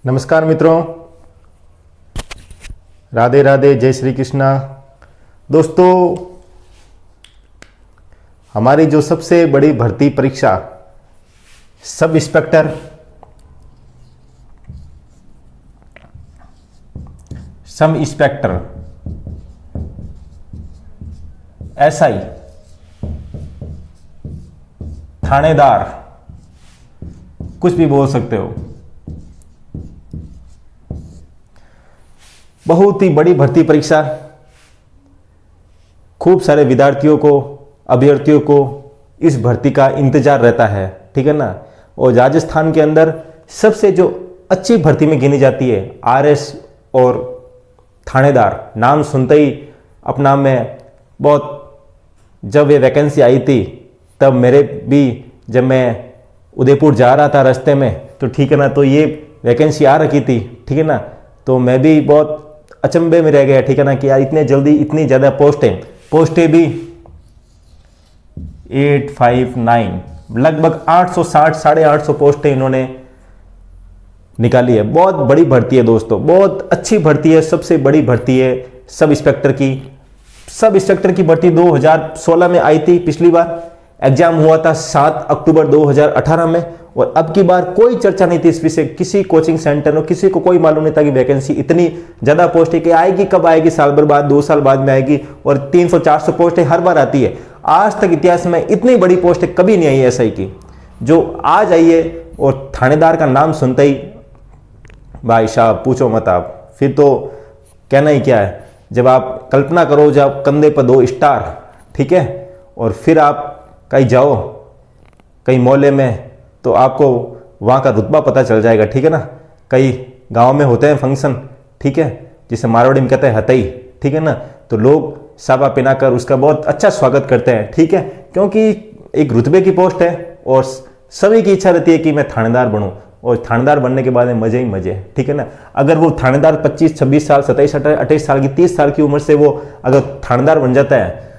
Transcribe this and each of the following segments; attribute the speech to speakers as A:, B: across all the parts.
A: नमस्कार मित्रों, राधे राधे, जय श्री कृष्णा। दोस्तों, हमारी जो सबसे बड़ी भर्ती परीक्षा सब इंस्पेक्टर एसआई, थानेदार, कुछ भी बोल सकते हो, बहुत ही बड़ी भर्ती परीक्षा। खूब सारे विद्यार्थियों को, अभ्यर्थियों को इस भर्ती का इंतजार रहता है, ठीक है ना। और राजस्थान के अंदर सबसे जो अच्छी भर्ती में गिनी जाती है आरएस और थानेदार। नाम सुनते ही अपना में बहुत, जब ये वैकेंसी आई थी तब मेरे भी, जब मैं उदयपुर जा रहा था रास्ते में, तो ठीक है ना, तो ये वैकेंसी आ रखी थी, ठीक है ना। तो मैं भी बहुत अचंभे में रह गया, ठीक है ना, कि यार इतने जल्दी इतनी ज़्यादा पोस्टें भी 859, लगभग 860, 850 पोस्टें इन्होंने निकाली है। बहुत बड़ी भर्ती है दोस्तों, बहुत अच्छी भर्ती है, सबसे बड़ी भर्ती है सब इंस्पेक्टर की। सब इंस्पेक्टर की भर्ती 2016 में आई थी, पिछली बार एग्जाम हुआ था 7 अक्टूबर 2018 में, और अब की बार कोई चर्चा नहीं थी इस विषय। किसी कोचिंग सेंटर में किसी को कोई मालूम नहीं था कि वैकेंसी इतनी ज्यादा पोस्ट है कि आएगी, कब आएगी, साल भर बाद, 2 साल बाद में आएगी, और 300-400 पोस्टें हर बार आती है। आज तक इतिहास में इतनी बड़ी पोस्टें कभी नहीं आई है एसआई की, जो आज आई है। और थानेदार का नाम सुनते ही भाई साहब पूछो मत आप, फिर तो कहना ही क्या है। जब आप कल्पना करो, जब कंधे पर 2 स्टार, ठीक है, और फिर आप कहीं जाओ, कहीं मोहल्ले में, तो आपको वहाँ का रुतबा पता चल जाएगा, ठीक है ना। कई गांव में होते हैं फंक्शन, ठीक है, जिसे मारवाड़ी में कहते हैं हतई, ठीक है ना, तो लोग साबा पहनाकर उसका बहुत अच्छा स्वागत करते हैं, ठीक है, क्योंकि एक रुतबे की पोस्ट है और सभी की इच्छा रहती है कि मैं थानेदार बनूं, और थानेदार बनने के बाद में मजे ही मजे, ठीक है ना। अगर वो थानेदार 25-26 साल, 27-28 साल की, 30 साल की उम्र से वो अगर थानेदार बन जाता है,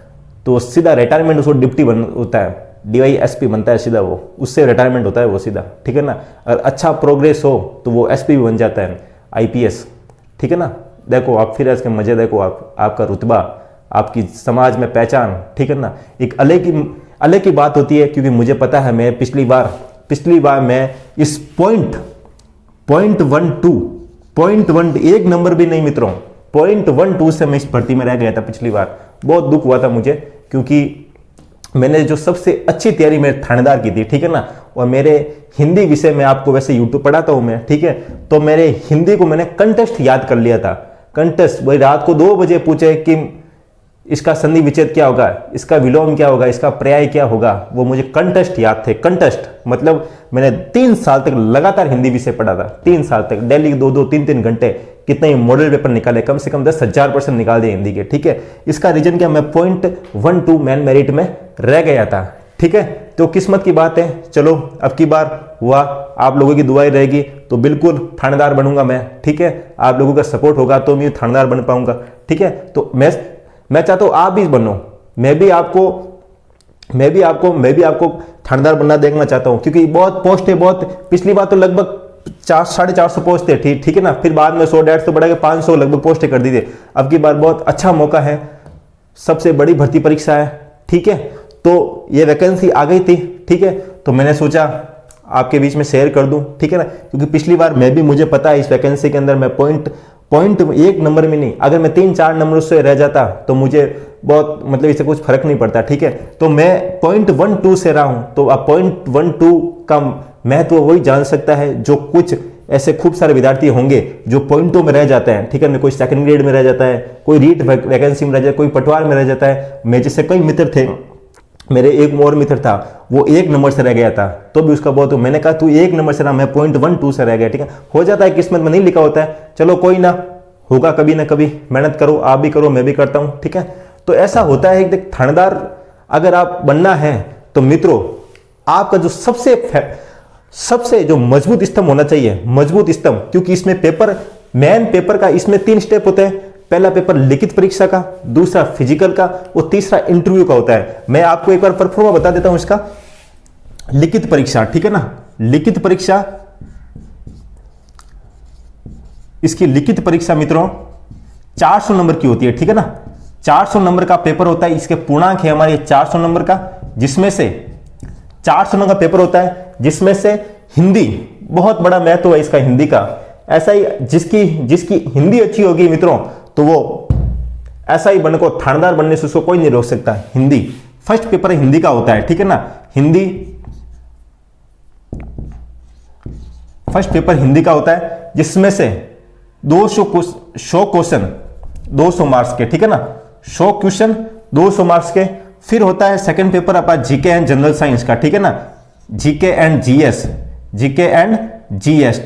A: तो सीधा रिटायरमेंट उसको डिप्टी बन होता है, DYSP बनता है सीधा, वो उससे रिटायरमेंट होता है वो सीधा, ठीक है ना। अगर अच्छा प्रोग्रेस हो तो वो SP भी बन जाता है, IPS, ठीक है ना। देखो आप फिर इसके मजे देखो, आपका रुतबा, आपकी समाज में पहचान, ठीक है ना, एक अलग की बात होती है। क्योंकि मुझे पता है, मैं पिछली बार मैं इस पॉइंट 12 एक नंबर भी नहीं मित्रों, 0.12 से मैं इस भर्ती में रह गया था पिछली बार। बहुत दुख हुआ था मुझे, क्योंकि मैंने जो सबसे अच्छी तैयारी मेरे थानेदार की थी, ठीक है ना। और मेरे हिंदी विषय में, आपको वैसे यूट्यूब पढ़ाता हूं मैं, ठीक है, तो मेरे हिंदी को मैंने कंटेस्ट याद कर लिया था। कंटेस्ट, भाई रात को 2 बजे पूछे कि इसका संधि विच्छेद क्या होगा, इसका विलोम क्या होगा, इसका पर्याय क्या होगा, वो मुझे कंटेस्ट याद थे। कंटेस्ट मतलब मैंने 3 साल तक लगातार हिंदी विषय पढ़ा था, 3 साल तक डेली 2-2, 3-3 घंटे, कितने ही मॉडल पेपर निकाले, कम से कम 10,000% निकाल दिए हिंदी के, ठीक है। इसका रीजन क्या, मैं 0.12 मैन मेरिट में रह गया था, ठीक है। तो किस्मत की बात है, चलो अब की बार हुआ, आप लोगों की दुआएं रहेगी तो बिल्कुल थानेदार बनूंगा मैं, ठीक है। आप लोगों का सपोर्ट होगा तो मैं थानेदार बन पाऊंगा, ठीक है। तो मैं चाहता हूं आप भी बनो, मैं भी आपको थानेदार बनना देखना चाहता हूं, क्योंकि बहुत पोस्ट है, बहुत। पिछली बार तो लगभग 400-450 पोस्ट थे, ठीक है ना। फिर बाद में 100-150 बढ़ा के 500 लगभग पोस्टें कर दी थी। अब की बार बहुत अच्छा मौका है, सबसे बड़ी भर्ती परीक्षा है, ठीक है। तो ये वैकेंसी आ गई थी, ठीक है, तो मैंने सोचा आपके बीच में शेयर कर दूं, ठीक है ना। क्योंकि पिछली बार मुझे पता है इस वैकेंसी के अंदर मैं पॉइंट 1 नंबर में नहीं, अगर मैं 3-4 नंबर से रह जाता तो मुझे बहुत, मतलब इससे कुछ फर्क नहीं पड़ता, ठीक है। तो मैं 0.12 से रहा हूं, तो अब 0.12 का महत्व वही जान सकता है जो कुछ ऐसे खूब सारे विद्यार्थी होंगे जो पॉइंटों में रह जाते हैं, ठीक है ना। कोई सेकंड ग्रेड में रह जाता है, कोई रीट वैकेंसी में रह जाता है, कोई पटवार में रह जाता है। मैं जैसे कई मित्र थे, मेरे एक और मित्र था, वो 1 नंबर से रह गया था, तो भी उसका बहुत, मैंने कहा तू 1 नंबर से रहा, मैं 0.12 से रह गया, ठीक है। हो जाता है, किस्मत में नहीं लिखा होता है, चलो कोई ना, होगा कभी ना कभी। मेहनत करो, आप भी करो, मैं भी करता हूं, ठीक है। तो ऐसा होता है कि थानेदार अगर आप बनना है तो मित्रों, आपका जो सबसे जो मजबूत स्तंभ होना चाहिए, मजबूत स्तंभ, क्योंकि इसमें मेन पेपर का इसमें 3 स्टेप होते हैं। पहला पेपर लिखित परीक्षा का, दूसरा फिजिकल का, और तीसरा इंटरव्यू का होता है। मैं आपको एक बार परफॉर्मा बता देता हूं इसका। लिखित परीक्षा, ठीक है ना, लिखित परीक्षा इसकी लिखित परीक्षा मित्रों 400 नंबर की होती है, ठीक है ना। 400 नंबर का पेपर होता है, इसके पूर्णांक है हमारे 400 नंबर का, जिसमें से 400 नंबर का पेपर होता है, जिसमें से हिंदी बहुत बड़ा महत्व है इसका, हिंदी का। ऐसा ही जिसकी हिंदी अच्छी होगी मित्रों, तो वो ऐसा ही बनने को, थानेदार बनने से उसको कोई नहीं रोक सकता। हिंदी फर्स्ट पेपर हिंदी का होता है, ठीक है ना। हिंदी फर्स्ट पेपर हिंदी का होता है, जिसमें से 200 क्वेश्चन 200 मार्क्स के, ठीक है ना। 100 क्वेश्चन 200 मार्क्स के। फिर होता है सेकंड पेपर आपका जीके एंड जनरल साइंस का, ठीक है ना। जीके एंड जीएस,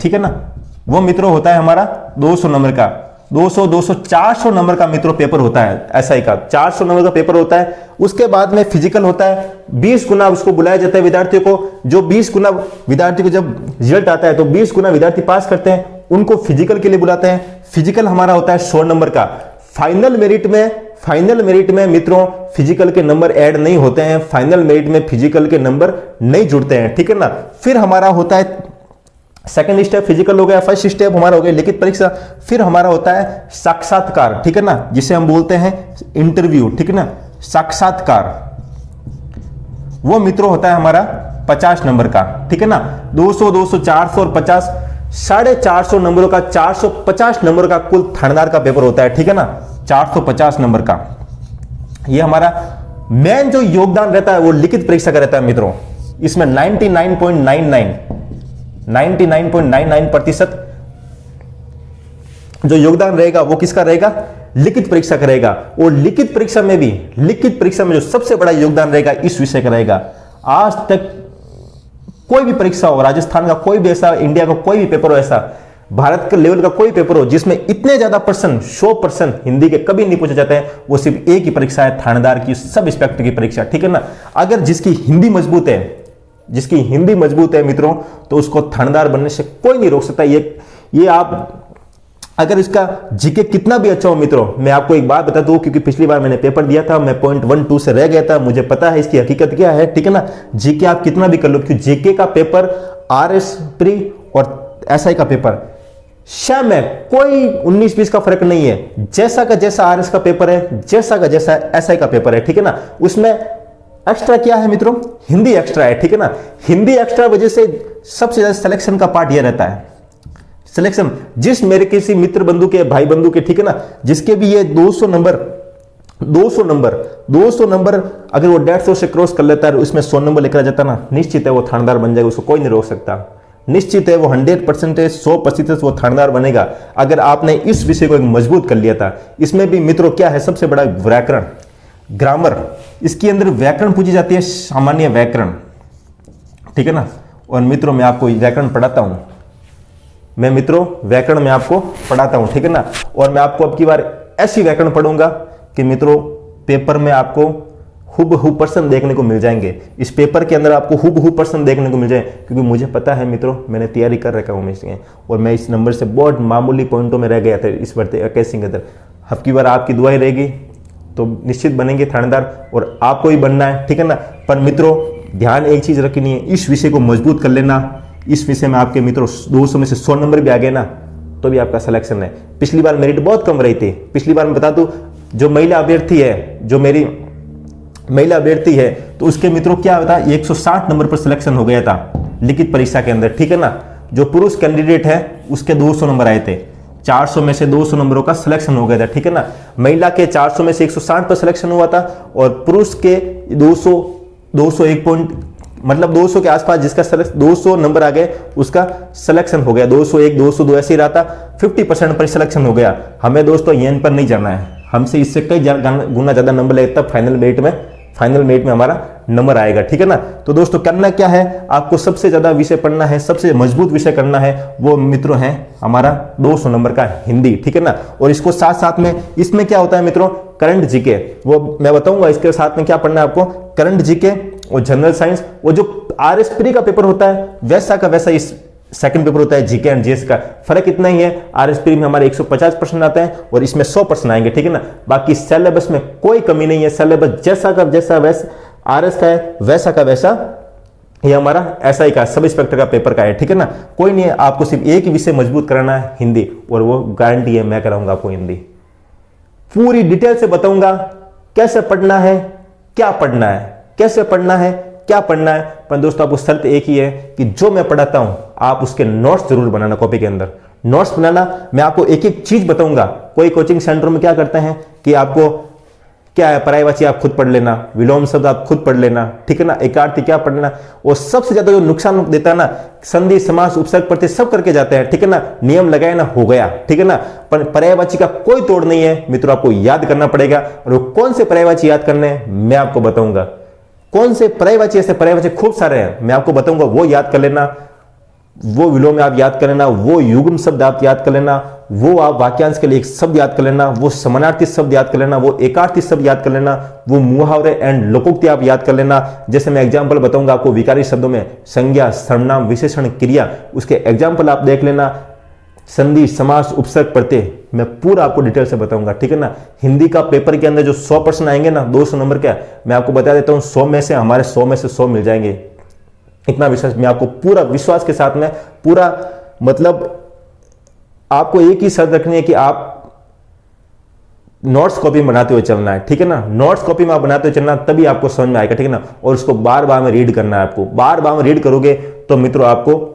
A: ठीक है ना। वो मित्रों होता है हमारा 200 नंबर का, 400 नंबर का मित्रों पेपर होता है एसआई का, 400 नंबर का पेपर होता है। उसके बाद में फिजिकल होता है, 20 गुना उसको बुलाया जाता है विद्यार्थियों को। जो 20 गुना विद्यार्थी को जब रिजल्ट आता है तो 20 गुना विद्यार्थी पास करते हैं, उनको फिजिकल के लिए बुलाते हैं। फिजिकल हमारा होता है 100 नंबर का। फाइनल मेरिट में मित्रों फिजिकल के नंबर ऐड नहीं होते हैं, फाइनल मेरिट में फिजिकल के नंबर नहीं जुड़ते हैं, ठीक है ना। फिर हमारा होता है सेकंड स्टेप फिजिकल हो गया, फर्स्ट स्टेप हमारा हो गया लिखित परीक्षा। फिर हमारा होता है साक्षात्कार, ठीक है ना, जिसे हम बोलते हैं इंटरव्यू, ठीक है ना। साक्षात्कार वो मित्रों होता है हमारा 50 नंबर का, ठीक है ना। 200, 400 और 50, 450 नंबरों का 450 नंबर का कुल थानेदार का पेपर होता है, ठीक है ना। 450 नंबर का ये हमारा मेन जो योगदान रहता है वो लिखित परीक्षा का रहता है मित्रों। इसमें 99.99% जो योगदान रहेगा वो किसका रहेगा, लिखित परीक्षा का रहेगा। और लिखित परीक्षा में जो सबसे बड़ा योगदान रहेगा इस विषय का रहेगा। आज तक कोई भी परीक्षा हो, राजस्थान का कोई भी ऐसा, इंडिया का कोई भी पेपर हो ऐसा, भारत के लेवल का कोई पेपर हो जिसमें इतने ज्यादा परसेंट 100% हिंदी के कभी नहीं पूछे जाते हैं, वो सिर्फ एक ही परीक्षा है, थानेदार की सब इंस्पेक्टर की परीक्षा, ठीक है ना। अगर जिसकी हिंदी मजबूत है मित्रों, तो उसको थानेदार बनने से कोई नहीं रोक सकता। ये आप अगर इसका जीके कितना भी अच्छा हो मित्रों, मैं आपको एक बात बता दूं, क्योंकि पिछली बार मैंने पेपर दिया था, मैं 0.12 से रह गया था, मुझे पता है इसकी हकीकत क्या है, ठीक है ना। जीके आप कितना भी कर लो, क्योंकि जीके का पेपर आरएस प्री और एसआई का पेपर शायद में कोई 19-20 का फर्क नहीं है। जैसा का जैसा आरएस का पेपर है, जैसा का जैसा एसआई का पेपर है, ठीक है ना। उसमें एक्स्ट्रा क्या है मित्रों, हिंदी एक्स्ट्रा है, ठीक है ना। हिंदी एक्स्ट्रा वजह से सबसे ज्यादा सिलेक्शन का पार्ट यह रहता है। सिलेक्शन जिस मेरे किसी मित्र बंधु के, भाई बंधु के, ठीक है ना, जिसके भी ये 200 नंबर अगर वो 150 से क्रॉस कर लेता है, उसमें 100 नंबर लेकर आ जाता ना, निश्चित है वो थानेदार बन जाएगा, उसको कोई नहीं रोक सकता। निश्चित है वो 100%, 100% वो थानेदार बनेगा, अगर आपने इस विषय को मजबूत कर लिया था। इसमें भी मित्रों क्या है, सबसे बड़ा व्याकरण, ग्रामर, इसके अंदर व्याकरण पूछी जाती है, सामान्य व्याकरण, ठीक है ना। और मित्रों मैं आपको व्याकरण पढ़ाता हूं, ठीक है ना। और मैं आपको अब की बार ऐसी व्याकरण पढ़ूंगा कि मित्रों पेपर में आपको हुबहू प्रश्न देखने को मिल जाएंगे। इस पेपर के अंदर आपको हुबहू प्रश्न देखने को मिल जाए, क्योंकि मुझे पता है मित्रों, मैंने तैयारी कर रखा हूं इसमें, और मैं इस नंबर से बहुत मामूली पॉइंटों में रह गया था इस भर्ती कैसिंग के अंदर। अब की बार आपकी दुआएं रहेगी तो निश्चित बनेंगे थानेदार, और आपको ही बनना है, ठीक है ना। पर मित्रों ध्यान एक चीज रखनी है, इस विषय को मजबूत कर लेना। इस विषय में आपके मित्रों 200 में से 100 नंबर भी आ गए ना, तो भी आपका सिलेक्शन है। पिछली बार मेरिट बहुत कम रही थी। पिछली बार मैं बता दूं, जो महिला अभ्यर्थी है, जो मेरी महिला अभ्यर्थी है, तो उसके मित्रों क्या होता है, 160 नंबर पर सिलेक्शन हो गया था लिखित परीक्षा के अंदर, ठीक है ना। जो पुरुष कैंडिडेट है उसके 200 नंबर आए थे, 400 में से 200 नंबरों का सिलेक्शन हो गया था, ठीक है ना। महिला के 400 में से 160 पर सिलेक्शन हुआ था, और पुरुष के 201 पॉइंट, मतलब 200 के आसपास जिसका 200 नंबर आ गए उसका सिलेक्शन हो गया। 201, 202 ऐसे ही रहा था, 50% पर सिलेक्शन हो गया। हमें दोस्तों येन पर नहीं जाना है, हमसे इससे कई गुना ज्यादा नंबर लगता है फाइनल मेरिट में हमारा नंबर आएगा, ठीक है ना। तो दोस्तों करना क्या है, आपको सबसे ज्यादा विषय पढ़ना है, सबसे मजबूत विषय करना है, वो मित्रों है हमारा 200 नंबर का हिंदी, ठीक है ना। और इसको साथ साथ में इसमें क्या होता है मित्रों, करंट जीके, वो मैं बताऊंगा। इसके साथ में क्या पढ़ना है आपको, करंट जीके और जनरल साइंस। वो जो आरएस प्री का पेपर होता है वैसा का वैसा इस सेकंड पेपर होता है जीके एंड जीएस का। फर्क इतना ही है, आरएस प्री में हमारे 150% आते हैं और इसमें 100% आएंगे, ठीक है ना। बाकी सिलेबस में कोई कमी नहीं है, सिलेबस जैसा का जैसा वैसा आरएस का है, वैसा का वैसा ये हमारा एसआई का, सब इंस्पेक्टर का पेपर का है, ठीक है ना। कोई नहीं है, आपको सिर्फ एक ही विषय मजबूत कराना है, हिंदी, और वो गारंटी है मैं कराऊंगा आपको हिंदी। पूरी डिटेल से बताऊंगा कैसे पढ़ना है, क्या पढ़ना है, कैसे पढ़ना है, क्या पढ़ना है। पर दोस्तों आपको शर्त एक ही है कि जो मैं पढ़ाता हूं आप उसके नोट्स जरूर बनाना, कॉपी के अंदर नोट्स बनाना। मैं आपको एक एक चीज बताऊंगा। कोई कोचिंग सेंटर में क्या करते हैं कि आपको क्या है, पर्यायवाची आप खुद पढ़ लेना, विलोम शब्द आप खुद पढ़ लेना, ठीक है ना, एकार्थी क्या पढ़ लेना। और सबसे ज्यादा जो नुकसान देता है ना, संधि समास उपसर्ग प्रत्यय सब करके जाते हैं, ठीक है ना, नियम लगाए ना हो गया, ठीक है ना। पर पर्यायवाची का कोई तोड़ नहीं है मित्रों, आपको याद करना पड़ेगा। और वो कौन से पर्यायवाची याद करने हैं मैं आपको बताऊंगा। कौन से पर्यायवाची, ऐसे पर्यायवाची खूब सारे हैं, मैं आपको बताऊंगा, वो याद कर लेना। वो विलोम आप याद कर लेना, वो युग्म शब्द आप याद कर लेना, वो आप वाक्यांश के लिए एक शब्द याद कर लेना, वो समानार्थी शब्द याद कर लेना, वो एकार्थी शब्द याद कर लेना, वो मुहावरे एंड लोकोक्ति आप याद कर लेना। जैसे मैं एग्जांपल बताऊंगा आपको विकारी शब्दों में, संज्ञा, सर्वनाम, विशेषण, क्रिया, उसके एग्जांपल आप देख लेना। संधि, समास, उपसर्ग, प्रत्यय मैं पूरा आपको डिटेल से बताऊंगा, ठीक है ना। हिंदी का पेपर के अंदर जो 100 प्रश्न आएंगे ना, 200 नंबर का, मैं आपको बता देता हूं 100 में से हमारे 100 में से 100 मिल जाएंगे। इतना विश्वास, मैं आपको पूरा विश्वास के साथ में पूरा, मतलब आपको एक ही शर्त रखनी है कि आप नोट्स कॉपी बनाते हुए चलना है, ठीक है ना। नोट्स कॉपी में आप बनाते हुए चलना, तभी आपको समझ में आएगा, ठीक है ना। और उसको बार बार में रीड करना है आपको, बार बार में रीड करोगे तो मित्रों आपको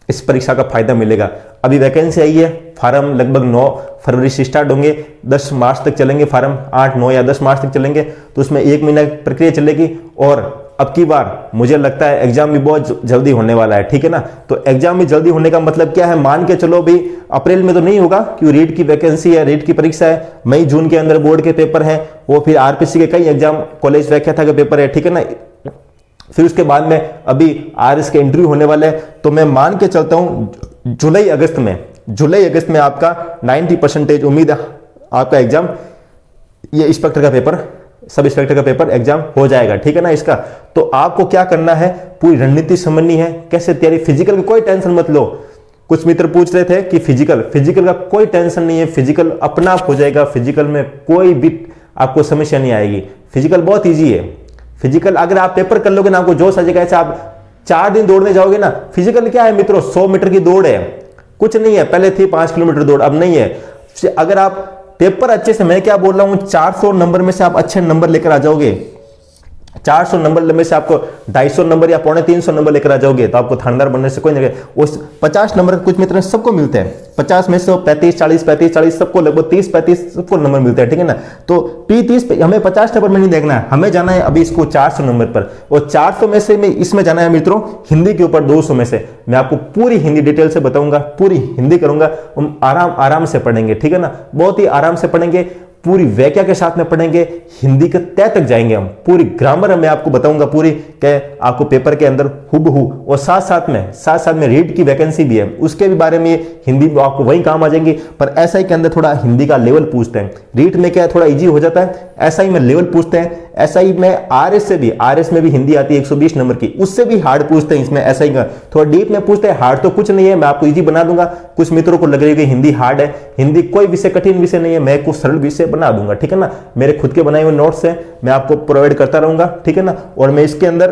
A: इस परीक्षा का फायदा मिलेगा। अभी वैकेंसी आई है, फार्म लगभग 9 फरवरी से स्टार्ट होंगे, 10 मार्च तक चलेंगे फार्म, 8, 9 या 10 मार्च तक चलेंगे। तो उसमें 1 महीना प्रक्रिया चलेगी। और अब की बार मुझे लगता है एग्जाम भी बहुत जल्दी होने वाला है, ठीक है ना। तो एग्जाम भी जल्दी होने का मतलब क्या है, मान के चलो भी अप्रैल में तो नहीं होगा, क्योंकि रीट की वैकेंसी है, रीट की परीक्षा है, मई जून के अंदर बोर्ड के पेपर हैं, वो फिर आरपीसी के कई एग्जाम, कॉलेज व्याख्याता के पेपर है, ठीक है ना। फिर उसके बाद में अभी आरएस के इंटरव्यू होने वाले हैं। तो मैं मान के चलता हूं जुलाई अगस्त में आपका 90% उम्मीद है आपका एग्जाम, ये इंस्पेक्टर का पेपर, सब इंस्पेक्टर का पेपर एग्जाम हो जाएगा, ठीक है ना इसका। तो आपको क्या करना है, पूरी रणनीति समझनी है, कैसे तैयारी। फिजिकल की कोई टेंशन मत लो। कुछ मित्र पूछ रहे थे कि फिजिकल का कोई टेंशन नहीं है, फिजिकल अपना आप हो जाएगा, फिजिकल में कोई भी आपको समस्या नहीं आएगी, फिजिकल बहुत ईजी है। फिजिकल अगर आप पेपर कर लोगे ना, आपको जोश आ जाएगा। ऐसे आप 4 दिन दौड़ने जाओगे ना, फिजिकल क्या है मित्रों, 100 मीटर की दौड़ है, कुछ नहीं है। पहले थी 5 किलोमीटर दौड़, अब नहीं है। अगर आप पेपर अच्छे से, मैं क्या बोल रहा हूं, 400 नंबर में से आप अच्छे नंबर लेकर आ जाओगे, 400 नंबर में से आपको 250 नंबर या 350 नंबर लेकर आ जाओगे, तो आपको थानेदार बनने से कोई नहीं। उस 50 नंबर कुछ मित्र सबको मिलते हैं, 50 में से 35 40 सबको, लगभग 30 35 सबको नंबर मिलते हैं, ठीक है ना। तो 30 हमें 50 नंबर में नहीं देखना है, हमें जाना है अभी इसको 400 नंबर पर। और 400 में से में इसमें जाना है मित्रों हिंदी के ऊपर 200 में से। मैं आपको पूरी हिंदी डिटेल से बताऊंगा, पूरी हिंदी करूंगा, हम आराम से पढ़ेंगे, ठीक है ना, बहुत ही आराम से पढ़ेंगे, पूरी व्याख्या के साथ में पढ़ेंगे, हिंदी के तय तक जाएंगे हम। पूरी ग्रामर मैं आपको बताऊंगा पूरी, कि आपको पेपर के अंदर हुबहू। और साथ साथ में रीड की वैकेंसी भी है, उसके भी बारे में हिंदी आपको वही काम आ जाएंगी। पर एसआई के अंदर थोड़ा हिंदी का लेवल पूछते हैं, रीड में क्या है थोड़ा इजी हो जाता है, एसआई में लेवल पूछते हैं। एसआई में आरएस में भी हिंदी आती है 120 नंबर की, उससे भी हार्ड पूछते हैं। इसमें एसआई का थोड़ा डीप में पूछते हैं, हार्ड तो कुछ नहीं है, मैं आपको इजी बना दूंगा। कुछ मित्रों को लग रही है कि हिंदी हार्ड है, हिंदी कोई विषय कठिन विषय नहीं है, मैं कुछ सरल विषय बना दूंगा, ठीक है ना। मेरे खुद के बनाए हुए नोट्स हैं, मैं आपको प्रोवाइड करता रहूंगा, ठीक है ना। और मैं इसके अंदर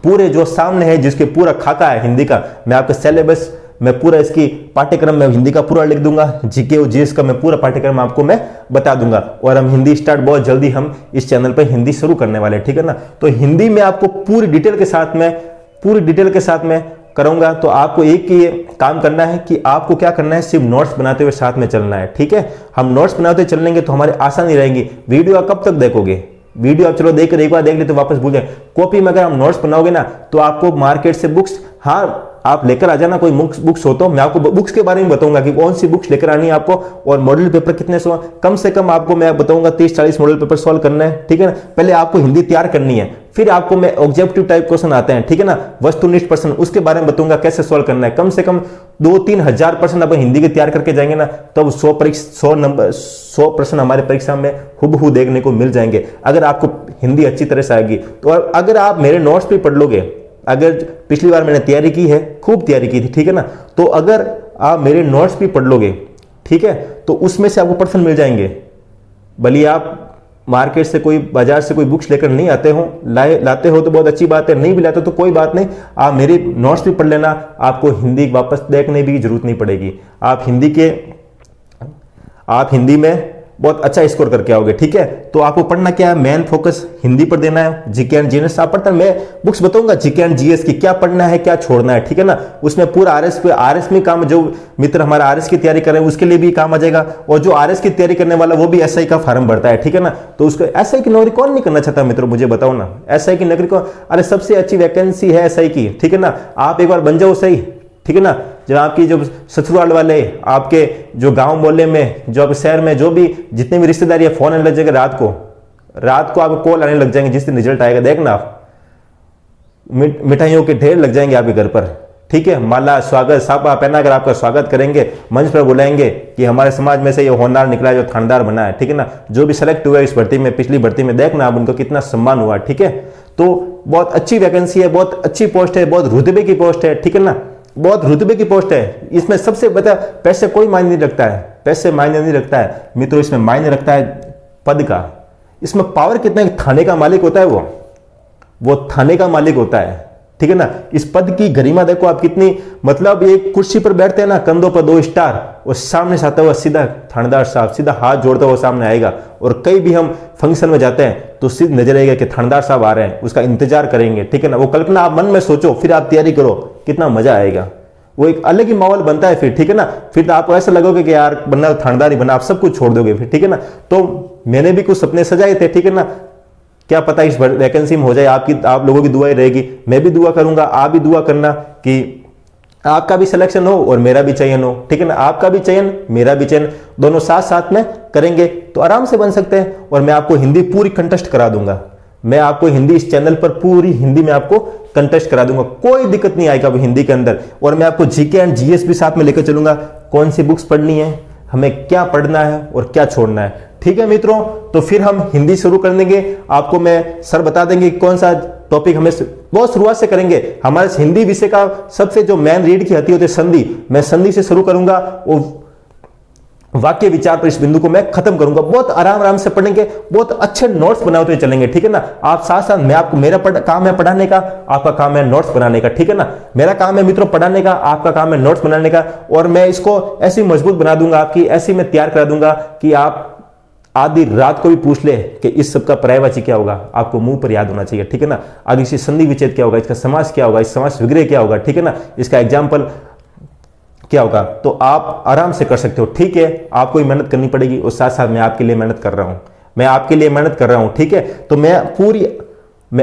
A: पूरे जो सामने है, जिसके पूरा खाका है हिंदी का, मैं आपके सिलेबस मैं पूरा इसकी पाठ्यक्रम में हिंदी का पूरा लिख दूंगा, जीके और जीएस का मैं पूरा पाठ्यक्रम आपको मैं बता दूंगा। और हम हिंदी स्टार्ट बहुत जल्दी हम इस चैनल पर हिंदी शुरू करने वाले हैं, ठीक है ना। तो हिंदी में आपको पूरी डिटेल के साथ में करूंगा। तो आपको एक ही काम करना है कि आपको क्या करना है, सिर्फ नोट्स बनाते हुए साथ में चलना है, ठीक है। हम नोट्स बनाते हुए चलेंगे तो हमारी आसानी रहेगी। वीडियो आप कब तक देखोगे, वीडियो आप चलो देख एक बार देख ले तो वापस भूल जाए। कॉपी में अगर हम नोट्स बनाओगे ना, तो आपको मार्केट से बुक्स, हाँ आप लेकर आ जाना, कोई बुक्स हो तो मैं आपको बुक्स के बारे में बताऊंगा कि कौन सी बुक्स लेकर आनी है आपको, और मॉडल पेपर कितने सो कम से कम आपको मैं बताऊंगा 30-40 मॉडल पेपर सॉल्व करना है, ठीक है ना। पहले आपको हिंदी तैयार करनी है, फिर आपको मैं ऑब्जेक्टिव टाइप क्वेश्चन आते हैं, ठीक है ना, वस्तुनिष्ठ प्रश्न, उसके बारे में बताऊंगा कैसे सॉल्व करना है। कम से कम 2-3 हजार प्रश्न आप हिंदी के तैयार करके जाएंगे ना, तब 100 प्रश्न हमारे परीक्षा में हुबहू देखने को मिल जाएंगे, अगर आपको हिंदी अच्छी तरह से आएगी। तो अगर आप मेरे नोट्स भी पढ़ लोगे, अगर पिछली बार मैंने तैयारी की है, खूब तैयारी की थी, ठीक है ना, तो अगर आप मेरे नोट्स भी पढ़ लोगे, ठीक है, तो उसमें से आपको प्रश्न मिल जाएंगे। भले आप मार्केट से कोई बाजार से कोई बुक्स लेकर नहीं आते हो, लाते हो तो बहुत अच्छी बात है, नहीं भी लाते तो कोई बात नहीं, आप मेरी नोट्स भी पढ़ लेना, आपको हिंदी वापस देखने की जरूरत नहीं पड़ेगी। आप हिंदी में बहुत अच्छा स्कोर करके आओगे, ठीक है। तो आपको पढ़ना क्या है, मेन फोकस हिंदी पर देना है। जीके एंड जीएस आप पढ़ता, मैं बुक्स बताऊंगा जीके एंड जीएस की, क्या पढ़ना है क्या छोड़ना है, ठीक है ना। उसमें पूरा आरएस में काम, जो मित्र हमारा आरएस की तैयारी कर रहे हैं उसके लिए भी काम आ जाएगा, और जो आरएस की तैयारी करने वाला वो भी एसआई का फॉर्म भरता है, ठीक है ना। तो उसको एसआई की नौकरी कौन नहीं करना चाहता मित्रों, मुझे बताओ ना, एसआई की नौकरी को, अरे सबसे अच्छी वैकेंसी है एसआई की, ठीक है ना। आप एक बार बन जाओ सही, ठीक है ना। जो आपकी जो ससुराल वाले, आपके जो गांव मोहल्ले में, जो आपके शहर में जो भी जितने भी रिश्तेदारी है, फोन आने लग जाएगा रात को आपको कॉल आने लग जाएंगे। जिस दिन रिजल्ट आएगा देखना आप, मिठाइयों के ढेर लग जाएंगे आपके घर पर, ठीक है। माला, स्वागत, सापा पहना कर आपका स्वागत करेंगे, मंच पर बुलाएंगे कि हमारे समाज में से ये होनहार निकला है जो थानेदार बना है, ठीक है ना। जो भी सेलेक्ट हुआ है इस भर्ती में, पिछली भर्ती में, देखना आप उनको कितना सम्मान हुआ, ठीक है। तो बहुत अच्छी वैकेंसी है, बहुत अच्छी पोस्ट है, बहुत रुतबे की पोस्ट है, ठीक है ना, बहुत रुतबे की पोस्ट है। इसमें सबसे बता, पैसे कोई मायने नहीं रखता है, पैसे मायने नहीं रखता है मित्रों, इसमें मायने रखता है पद का। इसमें पावर कितना है, थाने का मालिक होता है वो थाने का मालिक होता है, ठीक है ना। इस पद की गरिमा देखो आप कितनी, मतलब एक कुर्सी पर बैठते हैं ना, कंधों पर 2 स्टार, और सामने से आता हुआ सीधा थानेदार साहब, सीधा हाथ जोड़ता हुआ सामने आएगा। और कई भी हम फंक्शन में जाते हैं तो सीधे नजर आएगा कि थानेदार साहब आ रहे हैं, उसका इंतजार करेंगे, ठीक है ना। वो कल्पना आप मन में सोचो, फिर आप तैयारी करो, कितना मजा आएगा, वो एक अलग ही माहौल बनता है फिर, ठीक है ना। फिर तो आपको ऐसा लगोगे कि यार बनना थानेदार ही बना, आप सब कुछ छोड़ दोगे फिर, ठीक है ना। तो मैंने भी कुछ सपने सजाए थे, ठीक है ना, क्या पता इस वैकेंसी में हो जाए। आप लोगों की दुआएं रहेगी, मैं भी दुआ करूंगा, आप भी दुआ करना कि आपका भी सिलेक्शन हो और मेरा भी चयन हो, ठीक है ना। आपका भी चयन, मेरा भी चयन, दोनों साथ साथ में करेंगे तो आराम से बन सकते हैं। और मैं आपको हिंदी पूरी कंटेस्ट करा दूंगा, मैं आपको हिंदी इस चैनल पर पूरी हिंदी में आपको कंटेस्ट करा दूंगा, कोई दिक्कत नहीं आएगा हिंदी के अंदर। और मैं आपको जीके एंड जीएस भी साथ में लेकर चलूंगा, कौन सी बुक्स पढ़नी है, हमें क्या पढ़ना है और क्या छोड़ना है, ठीक है मित्रों। तो फिर हम हिंदी शुरू कर देंगे, आपको मैं सर बता देंगे कौन सा टॉपिक हमें बहुत शुरुआत से करेंगे। हमारे हिंदी विषय का सबसे जो मेन रीड की होती है संधि, मैं संधि से शुरू करूंगा और वाक्य विचार पर इस बिंदु को मैं खत्म करूंगा। बहुत आराम से पढ़ेंगे, बहुत अच्छे नोट्स बनाते हुए चलेंगे, ठीक है ना। आप साथ साथ, मैं आपको, मेरा काम है पढ़ाने का, आपका काम है नोट्स बनाने का, ठीक है ना। मेरा काम है मित्रों पढ़ाने का, आपका काम है नोट्स बनाने का। और मैं इसको ऐसी मजबूत बना दूंगा, आपकी ऐसी मैं तैयार करा दूंगा कि आप आधी रात को भी पूछ ले कि इस सब का पर्यायवाची क्या होगा, आपको मुंह पर याद होना चाहिए, ठीक है ना। आगे इसकी संधि विच्छेद क्या होगा, इसका समास क्या होगा, इस समास विग्रह क्या होगा, ठीक है ना, इसका एग्जाम्पल क्या होगा, तो आप आराम से कर सकते हो, ठीक है। आपको ही मेहनत करनी पड़ेगी और साथ साथ मैं आपके लिए मेहनत कर रहा हूं, मैं आपके लिए मेहनत कर रहा हूं, ठीक है। तो मैं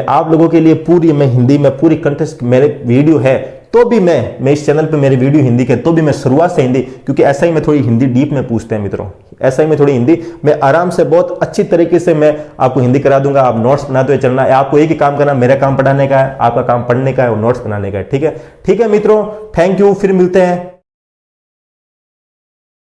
A: आप लोगों के लिए पूरी, मैं हिंदी में पूरी कंटेस्ट, मेरे वीडियो है तो भी मैं इस चैनल पे मेरी वीडियो हिंदी के, तो भी मैं शुरुआत से हिंदी, क्योंकि ऐसा ही मैं थोड़ी हिंदी डीप में पूछते हैं मित्रों, ऐसा ही मैं थोड़ी हिंदी मैं आराम से बहुत अच्छी तरीके से मैं आपको हिंदी करा दूंगा। आप नोट्स बनाते हुए चलना है, आपको एक ही काम करना, मेरा काम पढ़ाने का है, आपका काम पढ़ने का है और नोट्स बनाने का है, ठीक है। ठीक है मित्रों, थैंक यू, फिर मिलते हैं।